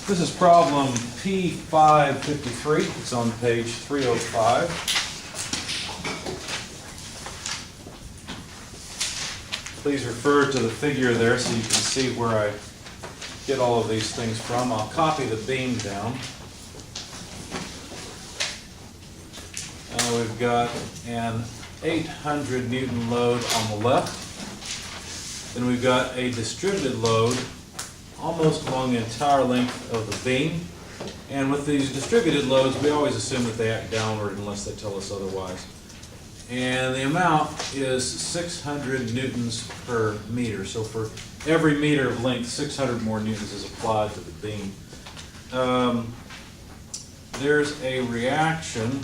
This is problem P553. It's on page 305. Please refer to the figure there so you can see where I get all of these things from. I'll copy the beam down. We've got an 800 Newton load on the left. Then we've got a distributed load almost along the entire length of the beam. And with these distributed loads, we always assume that they act downward unless they tell us otherwise. And the amount is 600 newtons per meter. So for every meter of length, 600 more newtons is applied to the beam. There's a reaction,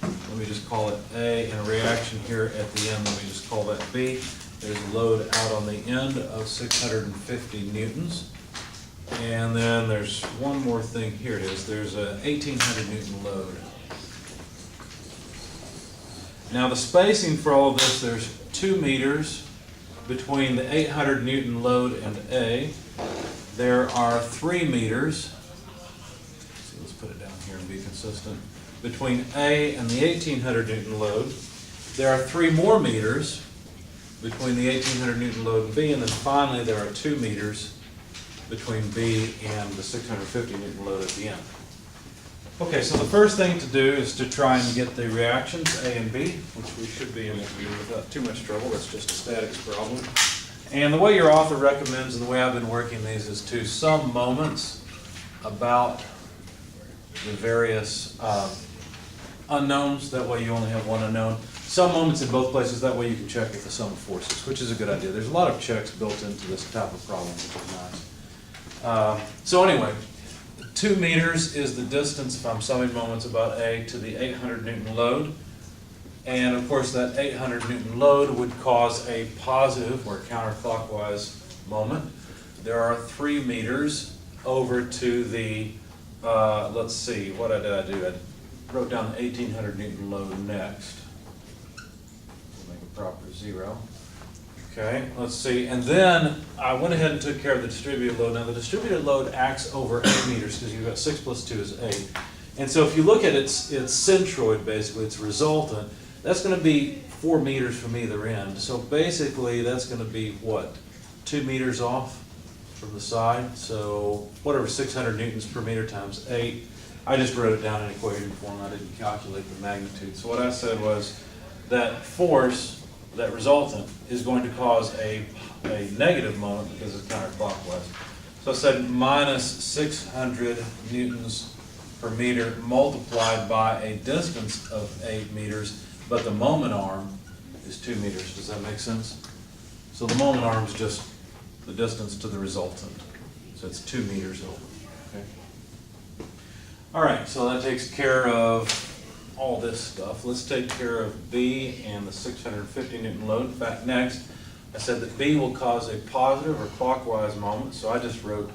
let me just call it A, and a reaction here at the end, let me just call that B. There's a load out on the end of 650 newtons. And then there's one more thing, here it is, there's a 1800 Newton load. Now the spacing for all of this, there's 2 meters between the 800 Newton load and A. There are 3 meters, let's put it down here and be consistent, between A and the 1800 Newton load. There are 3 more meters between the 1800 Newton load and B, and then finally there are 2 meters between B and the 650 Newton load at the end. Okay, so the first thing to do is to try and get the reactions A and B, which we should be able to do without too much trouble. That's just a statics problem. And the way your author recommends and the way I've been working these is to sum moments about the various unknowns. That way you only have one unknown. Some moments in both places, that way you can check with the sum of forces, which is a good idea. There's a lot of checks built into this type of problem, which is nice. So anyway, 2 meters is the distance, if I'm summing moments about A, to the 800 Newton load. And of course that 800 Newton load would cause a positive or counterclockwise moment. There are 3 meters over to the, let's see, what did I do? I wrote down the 1800 Newton load next. Make a proper 0. Okay, let's see, and then I went ahead and took care of the distributed load. Now the distributed load acts over 8 meters because you've got 6 plus 2 is 8. And so if you look at its centroid, basically, its resultant, that's going to be 4 meters from either end. So basically that's going to be what, 2 meters off from the side? So whatever, 600 newtons per meter times 8. I just wrote it down in equation form. I didn't calculate the magnitude. So what I said was that force, that resultant, is going to cause a negative moment because it's counterclockwise. So I said minus 600 newtons per meter multiplied by a distance of 8 meters, but the moment arm is 2 meters. Does that make sense? So the moment arm is just the distance to the resultant. So it's 2 meters over. Okay. All right, so that takes care of all this stuff. Let's take care of B and the 650 Newton load. In fact, next, I said that B will cause a positive or clockwise moment, so I just wrote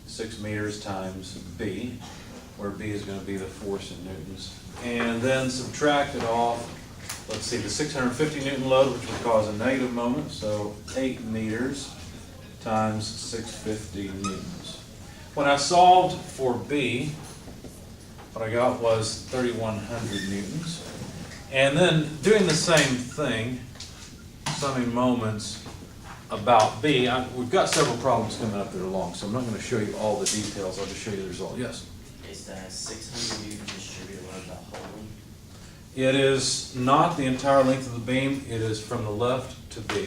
6 meters times B, where B is going to be the force in newtons. And then subtract it off, let's see, the 650 Newton load, which would cause a negative moment, so 8 meters times 650 newtons. When I solved for B, what I got was 3,100 newtons. And then doing the same thing, summing moments about B, we've got several problems coming up that are long, so I'm not going to show you all the details. I'll just show you the result. Yes? Is that 600 Newton distributed load the whole length? It is not the entire length of the beam. It is from the left to B.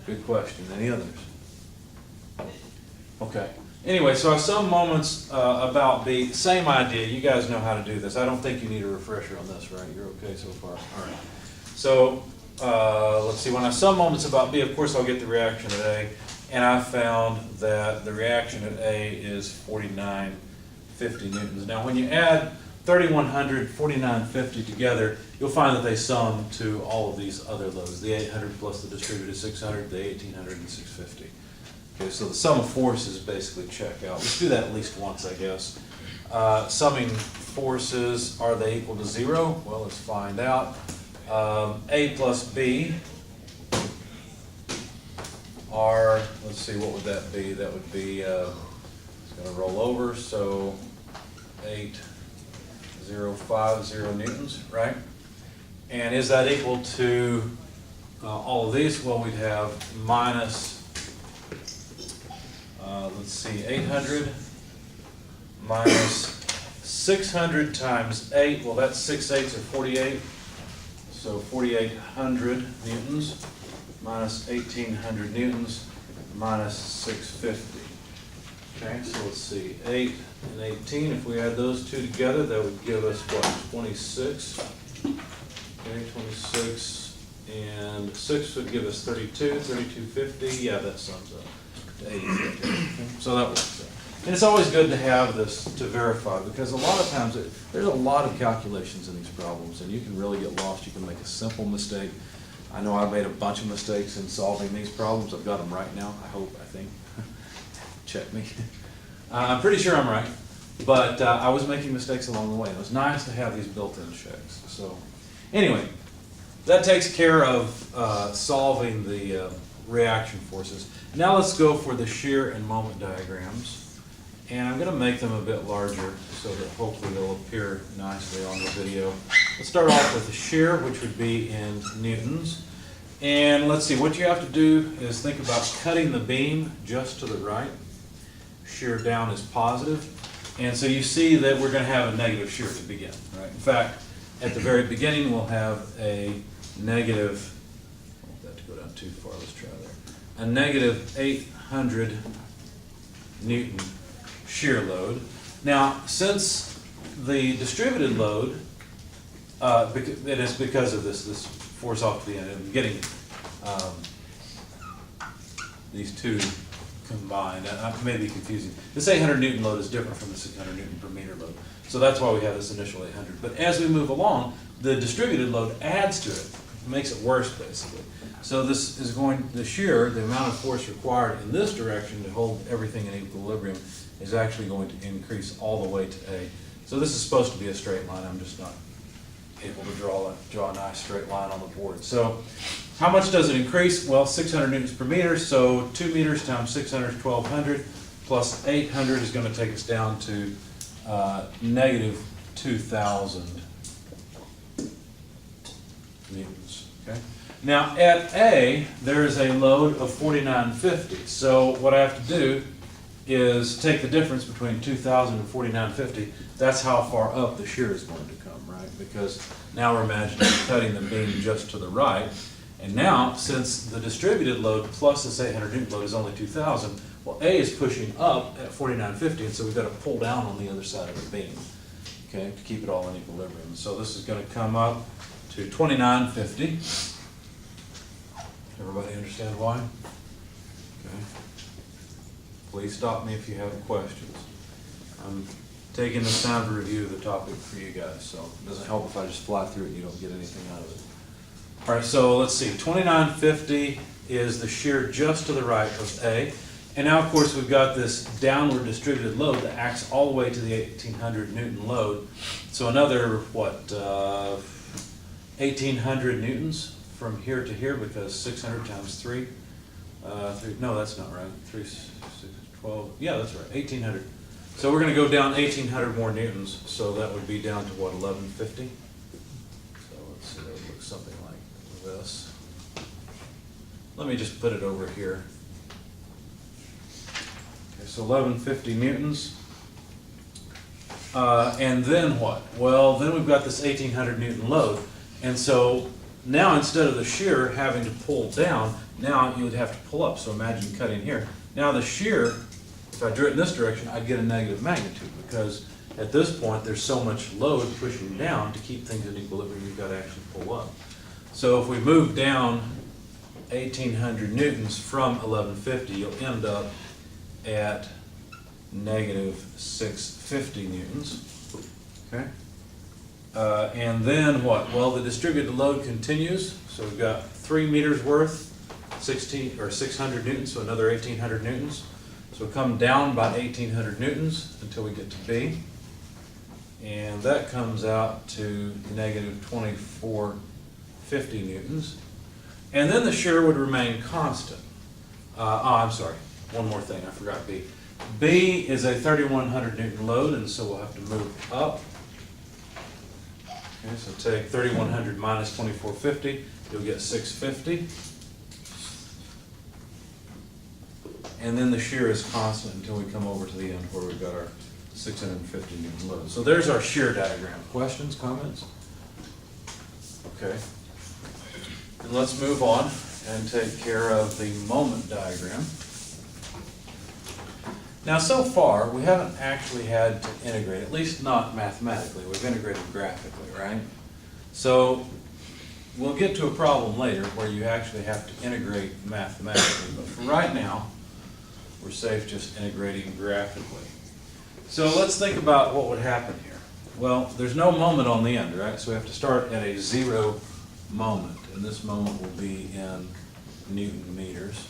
Good question. Any others? Okay. Anyway, so I sum moments about B. Same idea. You guys know how to do this. I don't think you need a refresher on this, right? You're okay so far? All right. So let's see. When I sum moments about B, of course, I'll get the reaction at A. And I found that the reaction at A is 4950 newtons. Now, when you add 3,100, 4950 together, you'll find that they sum to all of these other loads, the 800 plus the distributed 600, the 1800, and 650. Okay, so the sum of forces basically check out. Let's do that at least once, I guess. Summing forces, are they equal to 0? Well, let's find out. A plus B are, let's see, what would that be? That would be, it's going to roll over, so 8,050 newtons, right? And is that equal to all of these? Well, we'd have minus, let's see, 800 minus 600 times 8. Well, that's 6 eighths or 48. So 4,800 newtons minus 1,800 newtons minus 650. Okay, so let's see, 8 and 18. If we add those two together, that would give us what, 26? Okay, 26 and 6 would give us 32, 3250. Yeah, that sums up to 80. So that works out. And it's always good to have this to verify, because a lot of times there's a lot of calculations in these problems, and you can really get lost. You can make a simple mistake. I know I've made a bunch of mistakes in solving these problems. I've got them right now, I think. Check me. I'm pretty sure I'm right, but I was making mistakes along the way. It was nice to have these built-in checks. So anyway, that takes care of solving the reaction forces. Now let's go for the shear and moment diagrams. And I'm going to make them a bit larger so that hopefully they'll appear nicely on the video. Let's start off with the shear, which would be in newtons. And let's see, what you have to do is think about cutting the beam just to the right. Shear down is positive. And so you see that we're going to have a negative shear to begin, right? In fact, at the very beginning, we'll have a negative, I don't want that to go down too far, let's try there. A negative 800 Newton shear load. Now, since the distributed load, it is because of this force off to the end, I'm getting these two combined. I may be confusing. This 800 Newton load is different from the 600 Newton per meter load. So that's why we have this initial 800. But as we move along, the distributed load adds to it. It makes it worse, basically. So this is the shear, the amount of force required in this direction to hold everything in equilibrium is actually going to increase all the way to A. So this is supposed to be a straight line. I'm just not able to draw a nice straight line on the board. So how much does it increase? Well, 600 newtons per meter, so 2 meters times 600 is 1,200, plus 800 is going to take us down to negative 2,000 newtons. Okay. Now at A, there is a load of 4,950. So what I have to do is take the difference between 2,000 and 4,950. That's how far up the shear is going to come, right? Because now we're imagining cutting the beam just to the right. And now, since the distributed load plus this 800 Newton load is only 2,000, well, A is pushing up at 4,950, and so we've got to pull down on the other side of the beam, okay, to keep it all in equilibrium. So this is going to come up to 2,950. Everybody understand why? Okay. Please stop me if you have questions. I'm taking the time to review the topic for you guys, so it doesn't help if I just fly through it and you don't get anything out of it. All right, so let's see, 2,950 is the shear just to the right of A. And now, of course, we've got this downward distributed load that acts all the way to the 1,800 Newton load. So another, 1,800 newtons from here to here, because 600 times 3. No, that's not right. 3, 6, 12. Yeah, that's right, 1,800. So we're going to go down 1,800 more newtons. So that would be down to what, 1,150? So let's see, that would look something like this. Let me just put it over here. Okay, so 1,150 newtons. And then what? Well, then we've got this 1,800 Newton load. And so now instead of the shear having to pull down, now you would have to pull up. So imagine cutting here. Now the shear, if I drew it in this direction, I'd get a negative magnitude, because at this point there's so much load pushing down to keep things in equilibrium, you've got to actually pull up. So if we move down 1,800 newtons from 1,150, you'll end up at negative 650 newtons. Okay. And then what? Well, the distributed load continues. So we've got 3 meters worth, 600 newtons, so another 1,800 newtons. So we'll come down by 1,800 newtons until we get to B. And that comes out to negative 2,450 newtons. And then the shear would remain constant. I'm sorry, one more thing, I forgot B. B is a 3,100 Newton load, and so we'll have to move up. Okay, so take 3,100 minus 2,450, you'll get 650. And then the shear is constant until we come over to the end where we've got our 650 Newton load. So there's our shear diagram. Questions, comments? Okay. And let's move on and take care of the moment diagram. Now, so far, we haven't actually had to integrate, at least not mathematically. We've integrated graphically, right? So we'll get to a problem later where you actually have to integrate mathematically. But for right now, we're safe just integrating graphically. So let's think about what would happen here. Well, there's no moment on the end, right? So we have to start at a 0 moment. And this moment will be in Newton meters.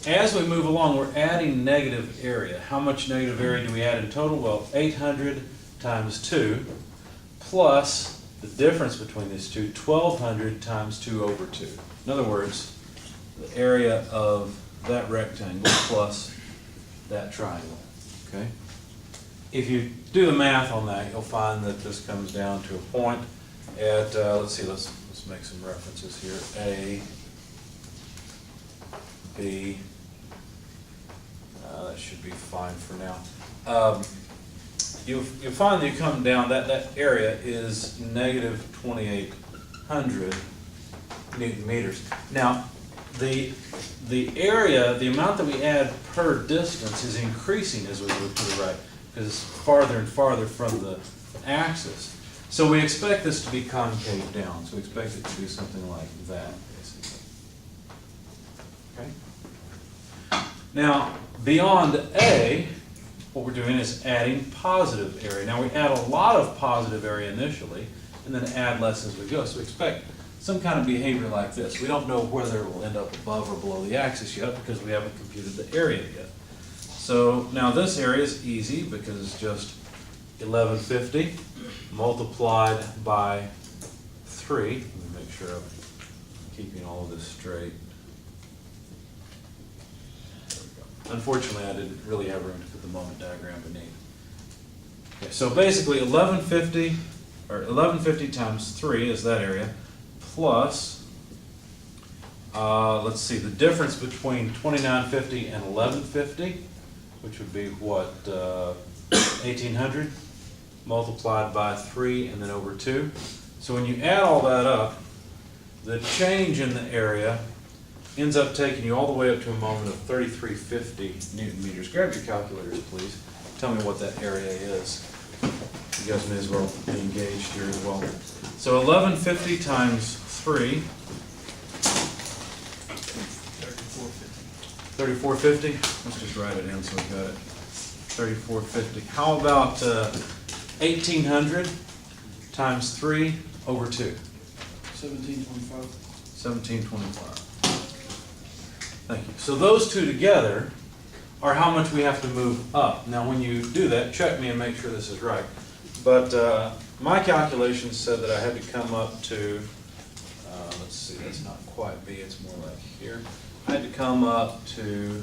As we move along, we're adding negative area. How much negative area do we add in total? Well, 800 times 2 plus the difference between these two, 1,200 times 2 over 2. In other words, the area of that rectangle plus that triangle. Okay? If you do the math on that, you'll find that this comes down to a point at, let's see, let's make some references here. A, B, that should be fine for now. You'll find that you come down, that area is negative 2,800 Newton meters. Now, the area, the amount that we add per distance is increasing as we move to the right, because it's farther and farther from the axis. So we expect this to be concave down, so we expect it to do something like that, basically. Okay? Now, beyond A, what we're doing is adding positive area. Now, we add a lot of positive area initially, and then add less as we go. So we expect some kind of behavior like this. We don't know whether it will end up above or below the axis yet because we haven't computed the area yet. So now this area is easy because it's just 1150 multiplied by 3. Let me make sure I'm keeping all of this straight. There we go. Unfortunately, I didn't really have room to put the moment diagram beneath. Okay, so basically 1150 times 3 is that area, plus, let's see, the difference between 2950 and 1150, which would be what, 1800 multiplied by 3 and then over 2. So when you add all that up, the change in the area ends up taking you all the way up to a moment of 3350 Newton meters. Grab your calculators, please. Tell me what that area is. You guys may as well be engaged here as well. So 1150 times 3. 3450. Let's just write it in so we got it. 3450. How about 1800 times 3 over 2? 1725. 1725. Thank you. So those two together are how much we have to move up. Now when you do that, check me and make sure this is right. But my calculations said that I had to come up to, let's see, that's not quite B, it's more like here. I had to come up to,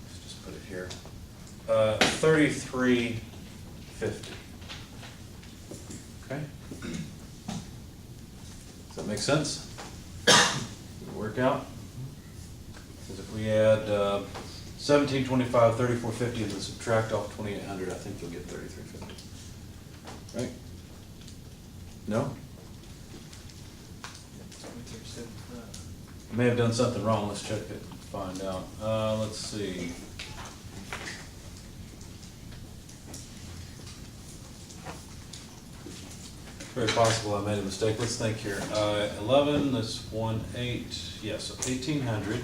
let's just put it here, 3350. Okay? Does that make sense? Does it work out? Because if we add 1725, 3450, and then subtract off 2800, I think you'll get 3350. Right? No? I may have done something wrong. Let's check it and find out. Let's see. Very possible I made a mistake. Let's think here. 11, that's 18, yes, so 1800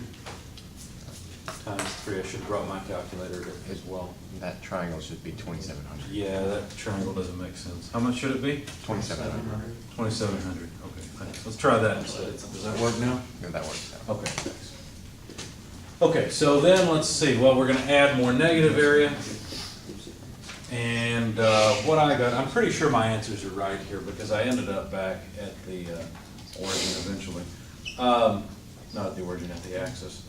times 3. I should have brought my calculator as well. That triangle should be 2,700. Yeah, that triangle doesn't make sense. How much should it be? 2,700. 2,700. Okay, thanks. Let's try that instead. Does that work now? Yeah, that works out. Okay, thanks. Okay, so then let's see. Well, we're going to add more negative area. And what I got, I'm pretty sure my answers are right here because I ended up back at the origin eventually. not at the origin, at the axis.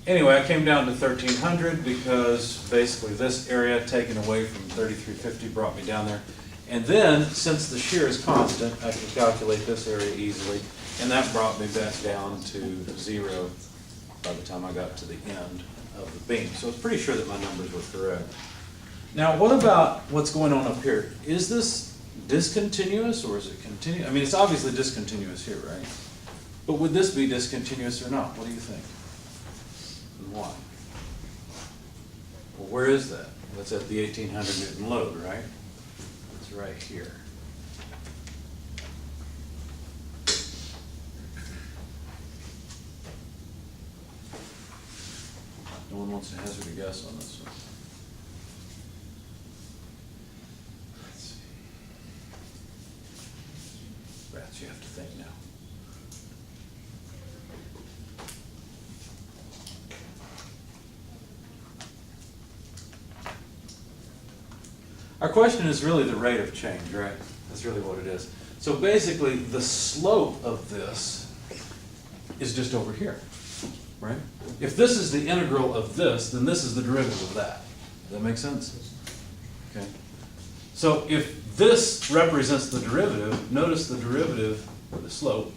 Anyway, I came down to 1,300 because basically this area taken away from 3,350 brought me down there. And then, since the shear is constant, I can calculate this area easily, and that brought me back down to 0 by the time I got to the end of the beam. So I was pretty sure that my numbers were correct. Now, what about what's going on up here? Is this discontinuous or is it continuous? I mean, it's obviously discontinuous here, right? But would this be discontinuous or not? What do you think? And why? Well, where is that? That's at the 1,800 Newton load, right? It's right here. No one wants to hazard a guess on this one. Let's see. Rats, you have to think now. Our question is really the rate of change, right? That's really what it is. So basically, the slope of this is just over here, right? If this is the integral of this, then this is the derivative of that. Does that make sense? Okay. So if this represents the derivative, notice the derivative, or the slope,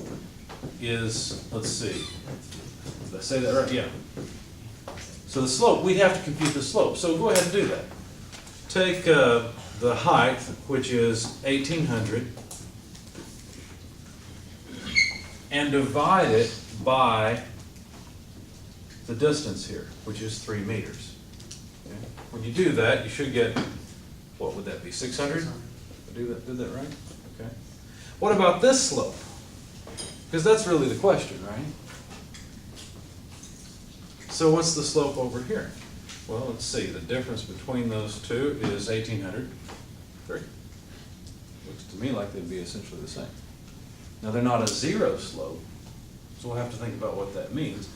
is, let's see, did I say that right? Yeah. So the slope, we'd have to compute the slope. So go ahead and do that. Take the height, which is 1,800, and divide it by the distance here, which is 3 meters. Okay. When you do that, you should get, what would that be, 600? Did that right? Okay. What about this slope? Because that's really the question, right? So what's the slope over here? Well, let's see, the difference between those two is 1,800. 3. Looks to me like they'd be essentially the same. Now, they're not a zero slope, so we'll have to think about what that means.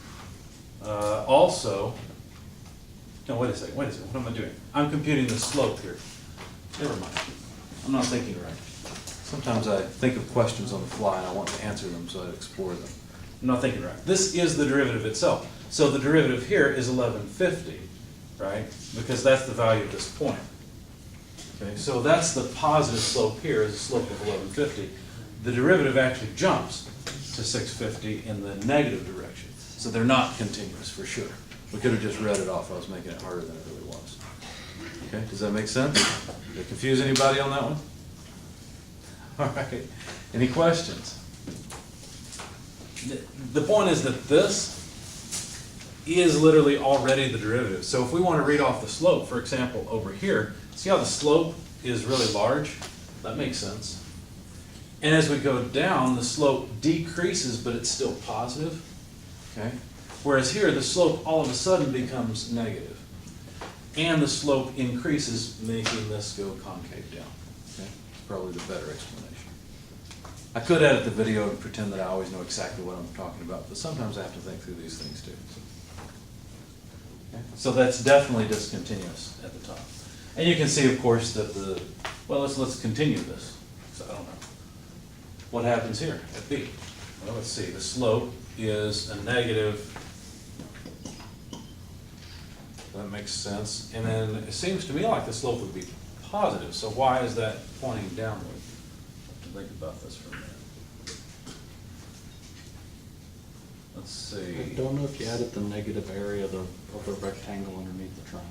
Also, no, wait a second, what am I doing? I'm computing the slope here. Never mind, I'm not thinking right. Sometimes I think of questions on the fly and I want to answer them, so I explore them. I'm not thinking right. This is the derivative itself. So the derivative here is 1150, right? Because that's the value of this point. Okay, so that's the positive slope here, is a slope of 1150. The derivative actually jumps to 650 in the negative direction. So they're not continuous for sure. We could have just read it off. I was making it harder than it really was. Okay, does that make sense? Did it confuse anybody on that one? All right, any questions? The point is that this is literally already the derivative. So if we want to read off the slope, for example, over here, see how the slope is really large? That makes sense. And as we go down, the slope decreases, but it's still positive. Okay? Whereas here, the slope all of a sudden becomes negative. And the slope increases, making this go concave down. Okay? It's probably the better explanation. I could edit the video and pretend that I always know exactly what I'm talking about, but sometimes I have to think through these things too. Okay? So that's definitely discontinuous at the top. And you can see, of course, that well, let's continue this. So I don't know. What happens here at B? Well, let's see, the slope is a negative. That makes sense. And then it seems to me like the slope would be positive. So why is that pointing downward? Think about this for a minute. Let's see. I don't know if you added the negative area of the rectangle underneath the triangle.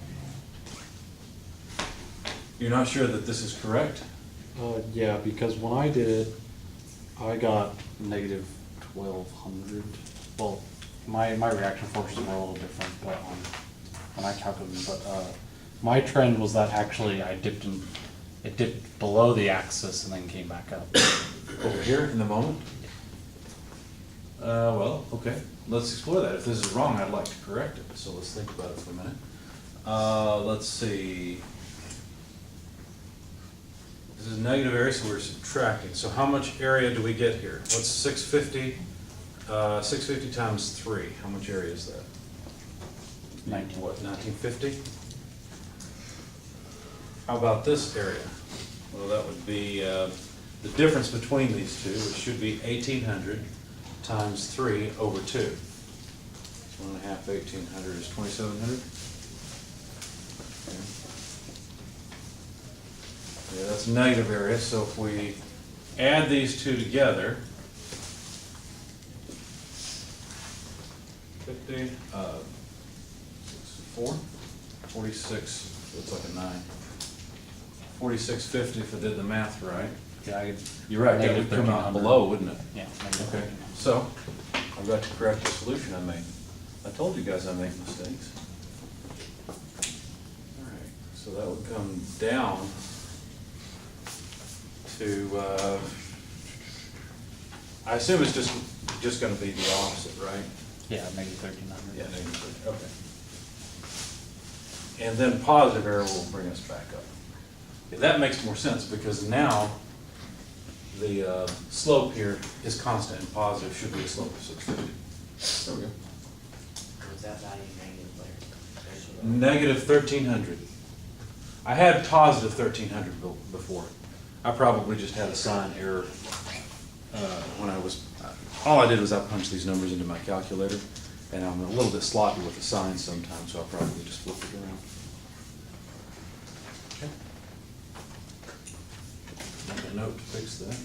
You're not sure that this is correct? Yeah, because when I did it, I got negative 1,200. Well, my reaction forces were a little different, but when I calculated, my trend was that actually it dipped below the axis and then came back up. Over here in the moment? Well, okay. Let's explore that. If this is wrong, I'd like to correct it. So let's think about it for a minute. Let's see. This is negative area, so we're subtracting. So how much area do we get here? What's 650? 650 times 3. How much area is that? 1950? How about this area? Well, that would be the difference between these two, which should be 1,800 times 3 over 2. 1.5, 1,800 is 2,700. Yeah, that's negative area, so if we add these two together, 50, 4, 46, looks like a 9. 4650 if I did the math right. Yeah, I, You're right, that would come out 1,300. below, wouldn't it? yeah, negative Okay, 1,300. so I've got to correct the solution I made. I told you guys I make mistakes. All right, so that would come down to, I assume it's just gonna be the opposite, right? Yeah, negative 1,300. Yeah, negative 30, okay. And then positive error will bring us back up. Yeah, that makes more sense because now the slope here is constant and positive should be a slope of 650. There we go. Was that value negative there? Negative 1,300. I had positive 1,300 before. I probably just had a sign error when I was, all I did was I punched these numbers into my calculator, and I'm a little bit sloppy with the signs sometimes, so I'll probably just flip it around. Okay. Make a note to fix that.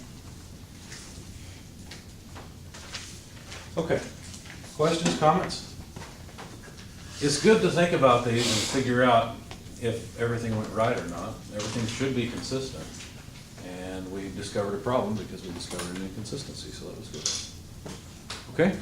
Okay. Questions, comments? It's good to think about these and figure out if everything went right or not. Everything should be consistent. And we discovered a problem because we discovered an inconsistency, so that was good. Okay?